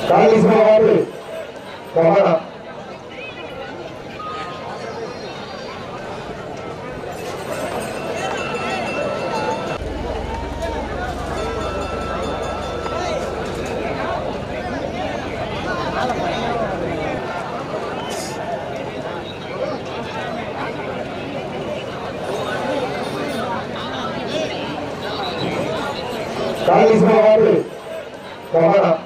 காலிஸ்வரர் கவனம் காலிஸ்வரர் கவனம்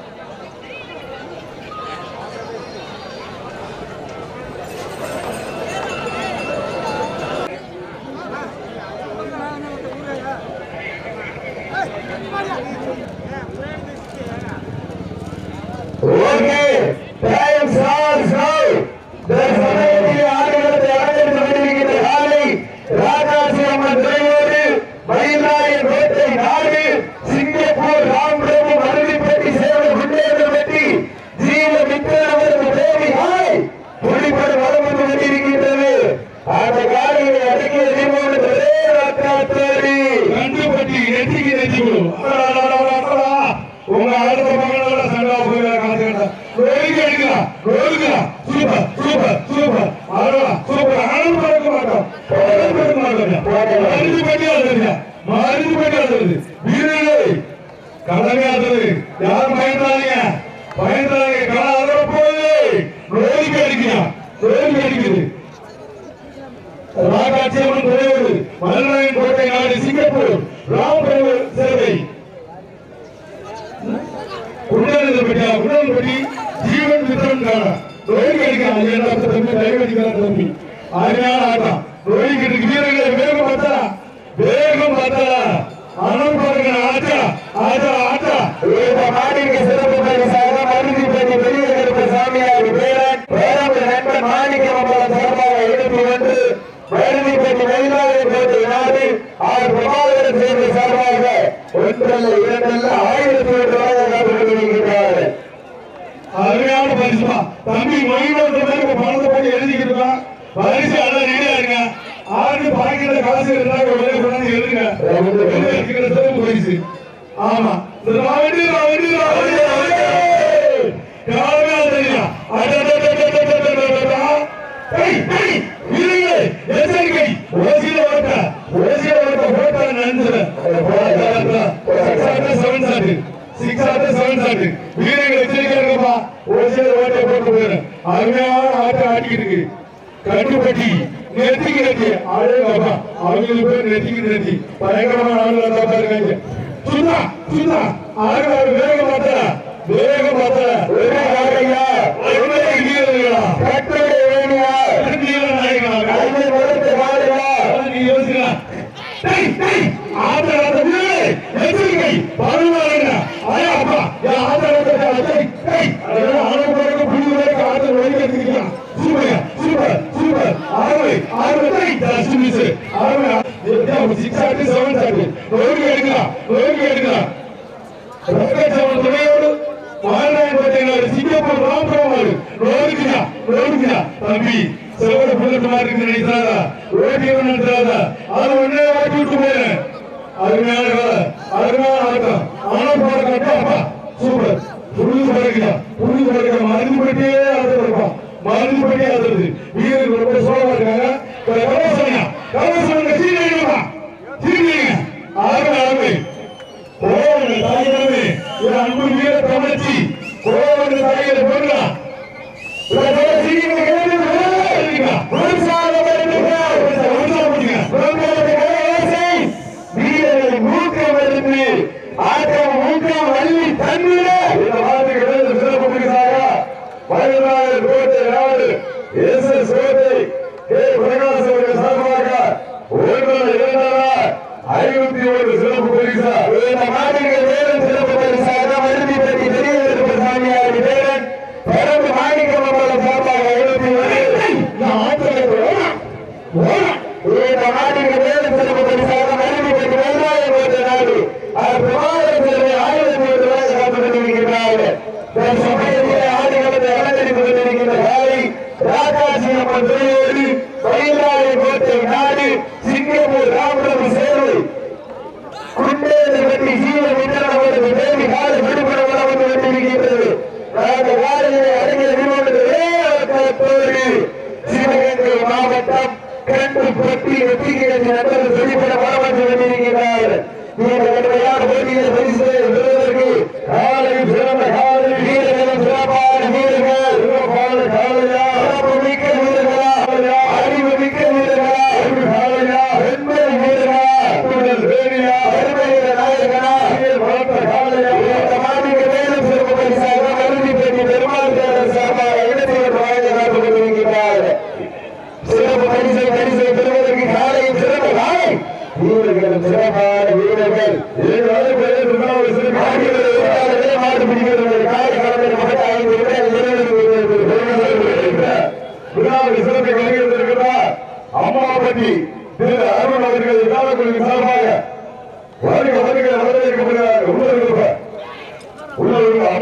I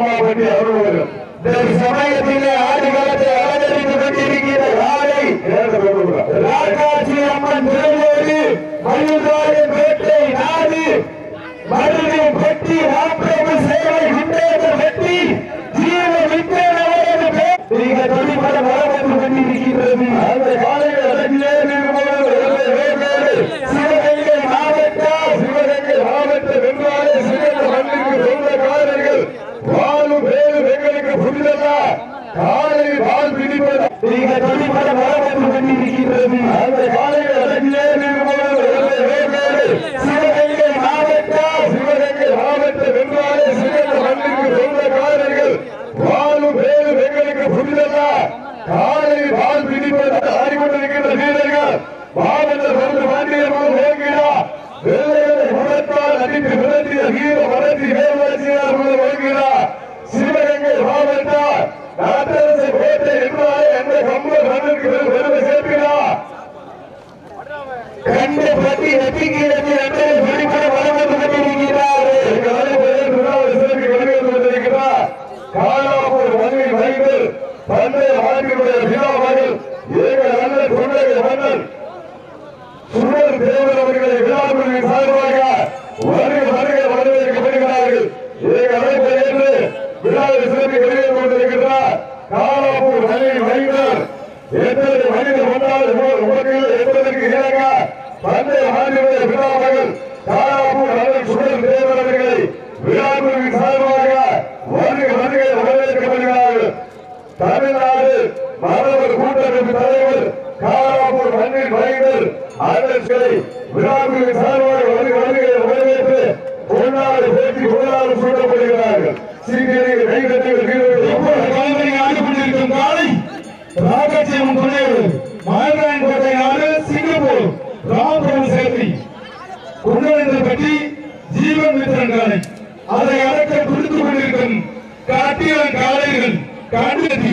பற்றி அவர்கள் சமயத்திலே ஆடுகளத்தை அலங்கரித்துக் கொண்டிருக்கிற காலை ராக்காட்சி அம்மன் திருவோடு மயில்ராயன் வேட்டை நாடு மருதை பெட்டி ராப்பிரபு சேவை முன்னேற்ற வெற்றி ஜீவ விட்டேன் மிக தொழில்பட வளர்ந்து கொண்டிருக்கிறது. அந்த காலையில் சிவகங்கை மாவட்ட வென்றாலே சிறந்த மண்ணுக்கு சொந்த காரர்கள் வாழும் வேறு எங்களுக்கு புரிதலா காலையில் வாழ் பிடிப்பது மிக தொழில்பட வளர்ந்து கொண்டிருக்கிறது. அந்த காலையில் சிவகங்கை மாவட்ட வென்றாலே சிறந்த மண்ணுக்கு சொந்த காரர்கள் வாழும் வேறு எங்களுக்கு புரிதலா காலையில் வாழ் பிடிப்பது ஆடிக்கொண்டிருக்கின்ற வீரர்கள் மாவட்ட பாண்டியமாக ஓங்கிடா வெள்ளைகளை முகத்தால் அடித்து விரட்டிய வீர வளர்ச்சி வேல்வரசியார் ஓங்கிடா சிவகங்கை மாவட்ட நாட்டரசை கோட்டை என்றாலே அந்த கம்பர் மண்ணுக்கு பெருமை சேர்க்கிறா கண்டு பற்றி எட்டிக்கிறது என்று வெளிப்பட வளர்ந்து கொண்டிருக்கிறார். காலாப்பூர் மண்ணை வைகள் தந்தை ஆண்டினுடைய விழாவார்கள் ஏக நல்ல தொண்டை மன்னன் சுழல் தேவர் அவர்களை விழாக்குழுவின் சார்பாக வரவேற்கப்படுகிறார்கள். ஏக அழைப்பை ஏற்று விழாவில் சிறப்பி வெளியேறிக் கொண்டிருக்கிறார். காலாப்பூர் மண்ணை வைகள் எத்தனை மனிதர் கொண்டால் உலகில் என்பதற்கு இணங்க தந்தை ஆண்டினுடைய விழாவார்கள் காலாப்பூர் நல்ல சுழல் தேவர் அவர்களை விழாக்குழுவின் சார்பாக வரவேற்கப்படுகிறார்கள். தமிழ்நாடு மாணவர் கூட்டமைப்பு தலைவர் காலாப்பூர் மண்ணின் வைகள் அரசை விழாக்குழுவின் சார்பாக வரவேற்று பொன்னாடு பேட்டி பொன்னாடு சூட்டப்படுகிறார்கள். சீக்கிரம் கைகட்டிகள் ஆடிக்கொண்டிருக்கும் காலை ராகட்சியம் துணைவர் மயில்ராயன் கோட்டை நாடு சிங்கப்பூர் ராமபுரம் சேர்த்தி குண்டலந்தப்பட்டி ஜீவன் மித்திரன் காலை அதை அடக்க துடித்துக் கொண்டிருக்கும் காட்டியன் காலைகள் காண்டி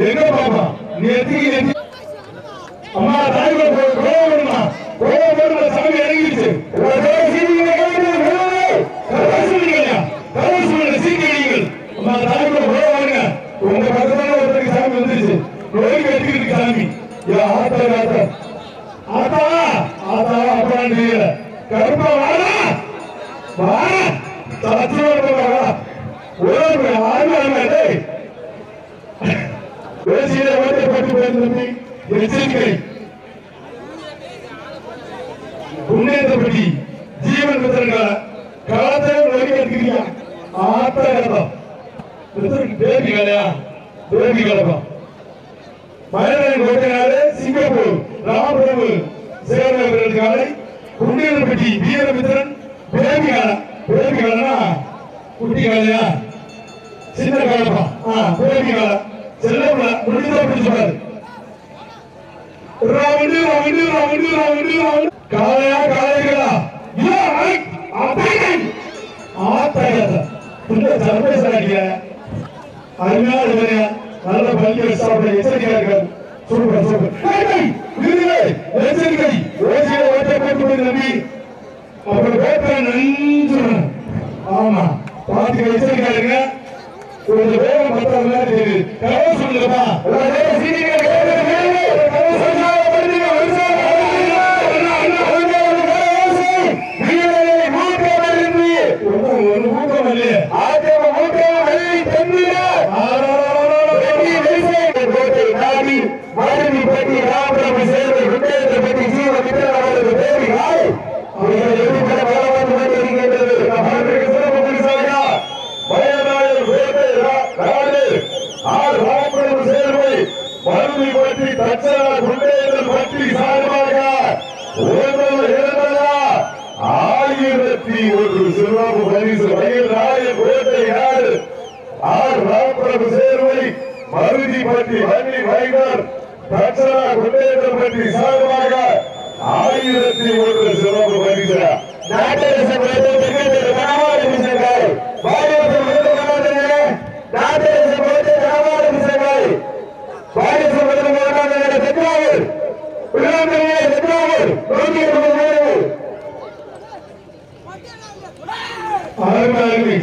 எங்க பாப்பா நேற்று அம்மா தாய்கள் கோவமா சாமி இறங்கிடுச்சு சீக்கிரம் அம்மா தாய்கள் கோவாங்க உங்க பக்கத்துல ஒருத்தருக்கு சாமி வந்துருச்சு கோயிலுக்கு எடுத்துக்கிட்டு சாமி ஆத்தா ஆத்தா ஆத்தா ஆத்தா அப்புறம் கருப்பா வாடா வாடா எச்சரிக்கை முன்னேற்றப்படி ஜீவன் மித்திரன் காலத்தை எடுத்துக்கிறியா ஆத்தா கலப்பம் பேபி கலையா பேபி கலப்பம் மயிலாடுதுறை கோட்டையாடு சிங்கப்பூர் ராமபுரம் சேர்ந்த காலை குண்டேற்றப்பட்டி வீரமித்திரன் பேபி கால பேபி காலனா குட்டி காலையா சின்ன காலப்பா பேபி கால செல்ல முடிஞ்சா பிடிச்சாரு காலையா காலைகளா நல்ல பள்ளி சாப்பிட எச்சரிக்கையா இருக்காது. சூப்பர் சூப்பர் எச்சரிக்கை நம்பி அப்புறம் பேப்பர் நஞ்சு ஆமா பாத்துக்க எச்சரிக்கையா இருங்க. கொஞ்சம் வேகம் பத்தாத மாதிரி தெரியுது. கவலை சொல்லுங்கப்பா சிறப்பு பரிசு மயில்ராயன் கோட்டை நாடு ராமபுரம் சேர்வை மருதிப்பட்டி வன்னி வைகர் தட்சணா குண்டேற்றப்பட்டி சார்பாக 1001 சிறப்பு பரிசு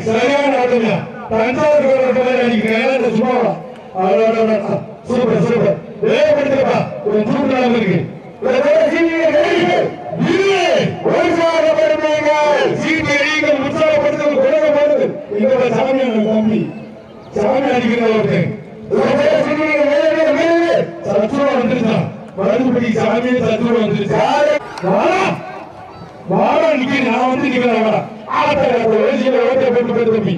சரியான தஞ்சாவூர் சூப்பர் சூப்பர் வேகப்படுத்தப்பா ஒரு சூப்பராக இருக்கு தம்பி சாமி அடிக்கிற சத்துவா வந்துருச்சான் மருந்துபடி சாமியை சத்துவா வந்துருச்சு வாடா நிக்க நான் வந்து நிக்கிறேன் ஓட்ட போட்டு தம்பி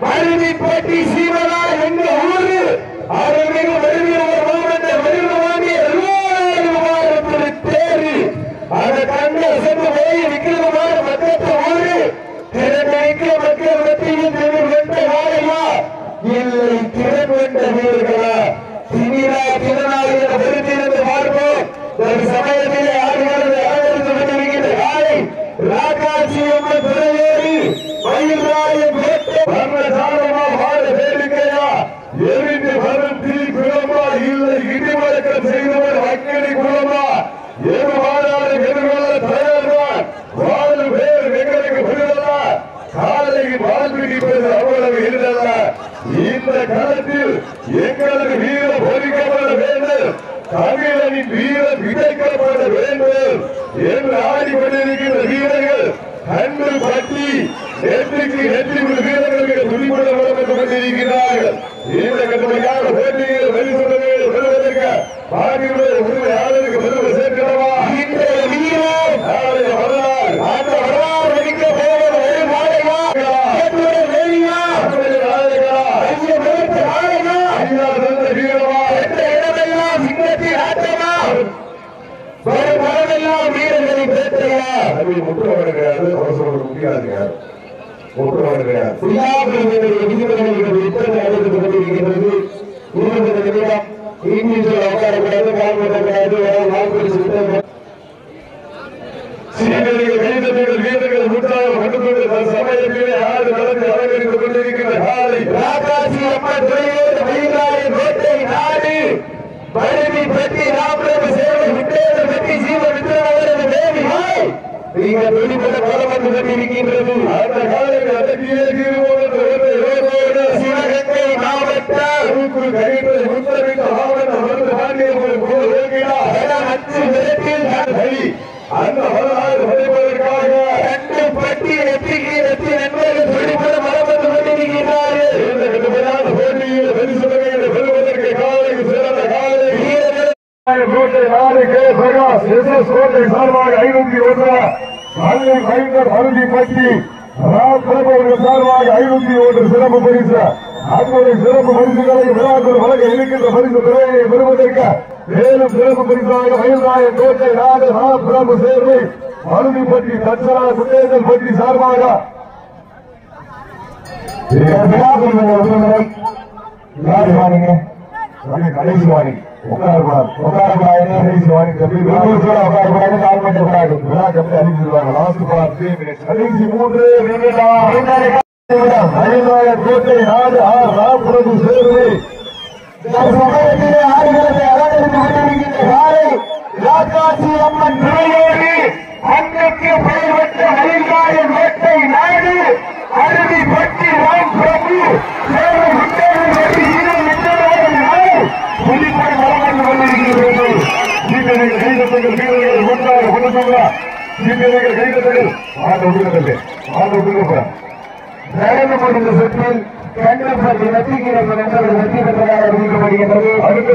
மருதிப்பட்டி சீவனா எங்க ஊரு அருள்மிகு தேர்வு அதை கண்டு அசந்து போய் விக்கிரமான மக்களுக்கு ஊரு திறமைக்கு மக்கள் மத்தியில் திறன் வென்ற வாழையா இல்லை திறன் வென்ற வீரர்களா திமிரா திறனாக பொறுத்திருந்து பார்ப்போம் ஒரு சமயத்திலே ஆடுகிறது ஆதரித்து கொண்டிருக்கின்ற காலை ராக்காட்சி அம்மன் துறையேறி மயில்ராயன் சாதமா வாழ வேடிக்கையா எரிந்து வரும் தீ குளமா இல்லை இடிமுழக்கம் செய்தவர் அக்கினி குளமா எது வாழாலும் எதிர்கொள்ள தயார்தான் வாழும் பேர் எங்களுக்கு விடுதலா காலையில் வாழ் பிடிப்பது அவ்வளவு இருந்தல்ல இந்த களத்தில் எங்களது வீரம் பொறிக்கப்பட வேண்டும் தமிழனின் வீரம் விதைக்கப்பட வேண்டும் என்று ஆடிக்கொண்டிருக்கின்ற வீரர்கள் கண்டு பற்றி நெற்றிக்கு நெற்றி வீரர்களுக்கு துணிபட வளர்ந்து கொண்டிருக்கிறார்கள் இந்த கட்டுமையான போட்டியில் வெளிச்சொல்லுவதற்கு பாதியுடைய உரிமையாளருக்கு விருது சேர்க்கிறவா இந்த வீரம் நாளை வரலாறு அந்த வரலாறு அடிக்க போவது ஒரு நாளையா வீரமா எந்த இடமெல்லாம் சிங்கத்தின் ஆட்டமா வரமெல்லாம் வீரர்களின் பேட்டையா முற்றுவாடு கிடையாது அவசரம் முடியாதுங்க முற்றுவாடு கிடையாது விதிமுறைகள் எத்தனை அழைத்துக் கொண்டிருக்கிறது 20 நிமிடம் இங்கிலீஷில் உட்காரக்கூடாது பால்படக்கூடாது வீரர்கள் முற்றாக கண்டுகொண்டு சமயத்திலே ஆறு நடந்து அலங்கரித்துக் கொண்டிருக்கிற காலை ராக்காசி அம்மன் துறையோடு மயிலாய் கோட்டை நாடு பழனி பற்றி ராமரம சேவை விட்டேறு பற்றி சீவ வித்திரவரது தேவி நீங்கள் வெளிப்பட பலம் வந்து கொண்டிருக்கின்றது அந்த காலையில் அடக்கியே சிவகங்கை மாவட்டம் கழிப்பது முத்தமிட்ட மாவட்டம் வந்து அந்த வரலாறு படிப்பதற்காக ரெண்டு பட்டி நெற்றிக்கு நெற்றி நண்பர்கள் வெளிப்பட பலம் வந்து கொண்டிருக்கிறார்கள் இந்த கடுமையான போட்டியில் பரிசுகளை பெறுவதற்கு காலைக்கு சிறந்த காலை கோட்டை நாடு கே பிரகாஷ் எஸ் கோட்டை சார்பாக 501 அருதி பட்டி ராமபுரம் சார்பாக 501 சிறப்பு பரிசு அங்குடைய சிறப்பு பரிசுகளை விழாக்கள் வழங்க இருக்கின்ற பரிசு தொகையை பெறுவதற்கு மேலும் சிறப்பு பரிசாக மயில்ராயன் கோட்டை நாடு ராமபுரம் சேர்வை அருதி பட்டி தச்சரா குட்டேசல் பட்டி சார்பாக கடைசி வாணி கோட்டை நாடு ராமபுரம் சேர்வை சமயத்திலே ஆடுகிறதை அலங்கரித்துக் கொண்டிருக்கின்ற காலை ராக்காசி அம்மன் துறையோடு அன்னைக்கு பெயர்பெற்ற மயில்ராயன் கோட்டை நாடு அருவி பட்டி ராம் பிரபு சேவை விட்டேறு பற்றி வெளிப்படை வளர்ந்து கொண்டிருக்கிறது சீக்கிரங்கள் கைதட்டங்கள் வீரர்கள் ஒன்றாக கொண்டுள்ளா சீக்கிரங்கள் கைதட்டங்கள் நடந்து கொண்டிருந்த சுற்றில் கண்டப்பட்டு வெற்றி நண்பர்கள் வெற்றி பெற்றதாக அறிவிக்கப்படுகின்றது அடுத்த